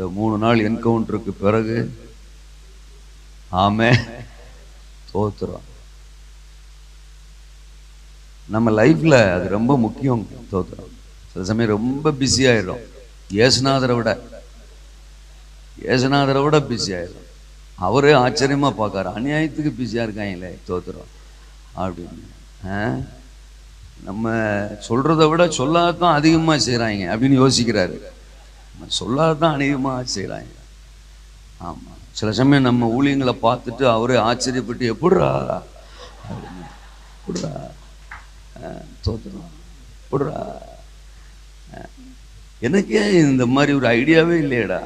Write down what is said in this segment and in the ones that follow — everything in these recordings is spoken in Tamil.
இந்த 3 நாள் என்கவுண்டருக்கு பிறகு ஆமே தோத்துறோம். நம்ம லைஃப்ல அது ரொம்ப முக்கியம். தோத்துறோம். சில சமயம் ரொம்ப பிஸி ஆயிடும். ஏசுநாதரை விட பிஸி ஆயிடும். அவரே ஆச்சரியமா பார்க்காரு, அநியாயத்துக்கு பிஸியா இருக்காங்களே தோத்துறோம் அப்படின்னு. நம்ம சொல்றதை விட சொல்லாதான் அதிகமா செய்யறாங்க அப்படின்னு யோசிக்கிறாரு. சொல்லாதான் அதிகமாக செய்யறாங்க. ஆமா, சில சமயம் நம்ம ஊழியங்களை பார்த்துட்டு அவரே ஆச்சரியப்பட்டு எப்படிரா தோத்துறோம், எப்படிரா எனக்கே இந்த மாதிரி ஒரு ஐடியாவே இல்லையடா,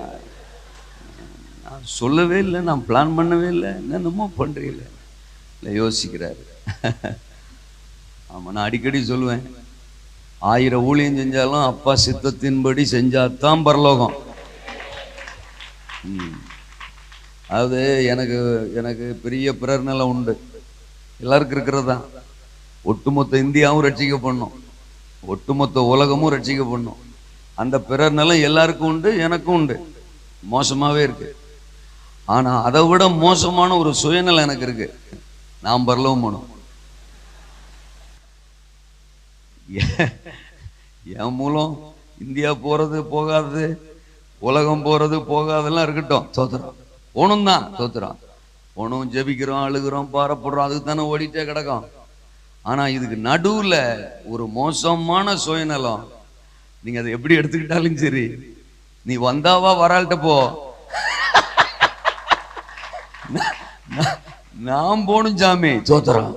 நான் சொல்லவே இல்லை, நான் பிளான் பண்ணவே இல்லை, என்னென்னமோ பண்றீங்களே இல்லை யோசிக்கிறாரு. ஆமா, நான் அடிக்கடி சொல்லுவேன், 1000 ஊழியம் செஞ்சாலும் அப்பா சித்தத்தின்படி செஞ்சாதான் பரலோகம். அது எனக்கு பெரிய பிறர் நிலம் உண்டு, எல்லாருக்கும் இருக்கிறது தான். ஒட்டுமொத்த இந்தியாவும் ரட்சிக்கப்படணும், ஒட்டுமொத்த உலகமும் ரட்சிக்கப்படணும். அந்த பிறர் நிலம் எல்லாருக்கும் உண்டு, எனக்கும் உண்டு. மோசமாவே இருக்கு. ஆனா அதை விட மோசமான ஒரு சுயநலம் எனக்கு இருக்கு. நாம் பரலோகம் போகணும். என் மூலம் இந்தியா போறது போகாது, உலகம் போறது போகாதெல்லாம் இருக்கட்டும், தோத்துறோம். போகணும் தான், தோத்துறோம். போகணும், ஜெபிக்கிறோம், அழுகிறோம், பாரப்படுறோம், அதுக்கு தானே ஓடிட்டே கிடக்கும். ஆனா இதுக்கு நடுவுல ஒரு மோசமான சுயநலம். நீங்க அதை எப்படி எடுத்துக்கிட்டாலும் சரி, நீ வந்தாவா வரால்கிட்ட போ, நான் போகணும் சாமி, தோத்துறோம்.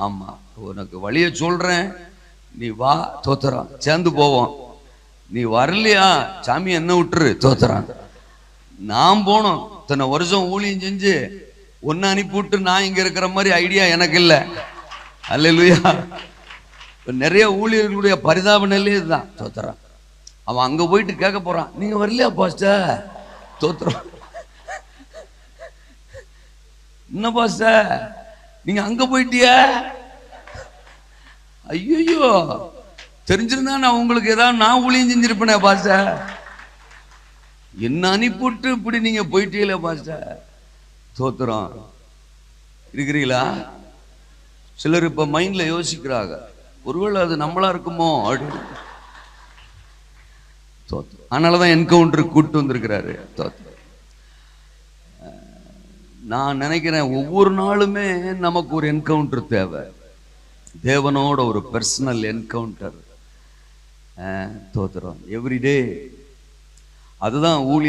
ஆமா, உனக்கு வழிய சொல்றேன், நீ வா, தோத்துறான், சேர்ந்து போவோம். நீ வரலையா சாமி என்ன விட்டுரு, தோத்துறான். நான் போனோம், இத்தனை வருஷம் ஊழியம் செஞ்சு ஒன்னு அனுப்பி விட்டு நான் இங்க இருக்கிற மாதிரி ஐடியா எனக்கு இல்லை. அல்லேலூயா. நிறைய ஊழியர்களுடைய பரிதாப நிலையே இதுதான், தோத்துறான். அவன் அங்க போயிட்டு கேட்க போறான், நீங்க வரலையா பாஸ்டர், தோத்துறான். என்ன பாஸ்டர் நீங்க அங்க போயிட்டிய, ஐயோ தெரிஞ்சிருந்தா நான் உங்களுக்கு ஏதாவது நான் ஊழியம் செஞ்சிருப்பேனே பாஸ்டர், என்ன அனுப்பிவிட்டு இப்படி நீங்க போயிட்டீங்களே பாஸ்டர், தோத்துறோம். இருக்கிறீங்களா? சிலர் இப்ப மைண்ட்ல யோசிக்கிறாங்க, ஒருவேளை அது நம்மளா இருக்குமோ அப்படின்னு. தோத்துறோம். அதனாலதான் என்கவுண்டர் கூட்டு வந்திருக்கிறாரு. தோத்துறோம். நான் நினைக்கிறேன் ஒவ்வொரு நாளுமே நமக்கு ஒரு என்கவுண்டர் தேவை, தேவனோட ஒரு பர்சனல் என்கவுண்டர். தோத்துறோம் எவ்ரிடே. அதுதான் ஊழியம்.